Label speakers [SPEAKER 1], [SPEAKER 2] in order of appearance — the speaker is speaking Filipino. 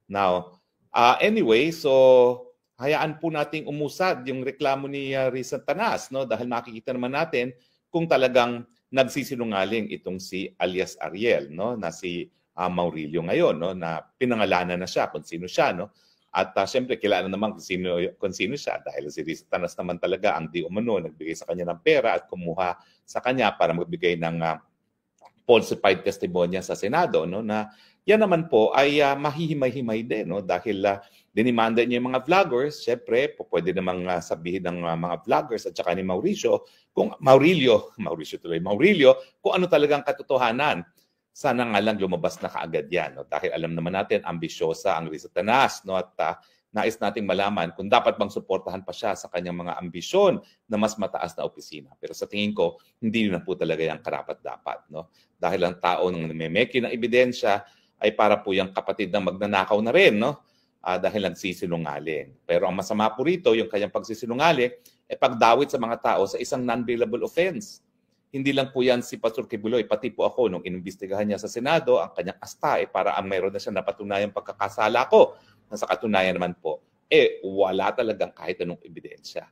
[SPEAKER 1] Now, anyway, so hayaan po nating umusad yung reklamo ni Risa Tanas, no? Dahil makikita naman natin kung talagang nagsisinungaling itong si alias Ariel, no? Na si Maurilio ngayon, no? Na pinangalanan na siya kung sino siya, no? At siyempre, kilala naman kung sino siya dahil si Risa Tanas naman talaga ang di umano nagbigay sa kanya ng pera at kumuha sa kanya para magbigay ng falsified testimonya sa Senado, no? Na yan naman po ay mahihimay-himay din, no? Dahil dinimanda niya yung mga vloggers, syempre, pwede namang sabihin ng mga vloggers at saka ni Maurilio, kung ano talagang katotohanan. Sana nga lang lumabas na kaagad yan, no? Dahil alam naman natin, ambisyosa ang Risa Tanas, no? At nais nating malaman kung dapat bang suportahan pa siya sa kanyang mga ambisyon na mas mataas na opisina. Pero sa tingin ko, hindi na po talaga yung karapat-dapat, no? Dahil ang tao nang namemeki ng ebidensya ay para po yung kapatid na magnanakaw na rin, no? Dahil nagsisinungaling. Pero ang masama po rito, yung kanyang pagsisinungaling, pagdawit sa mga tao sa isang non-bailable offense. Hindi lang po yan si Pastor Kibuloy, pati po ako nung inimbestigahan niya sa Senado, ang kanyang asta para ang mayroon na siya napatunayang pagkakasala ko. Na sa katunayan naman po, wala talagang kahit anong ebidensya.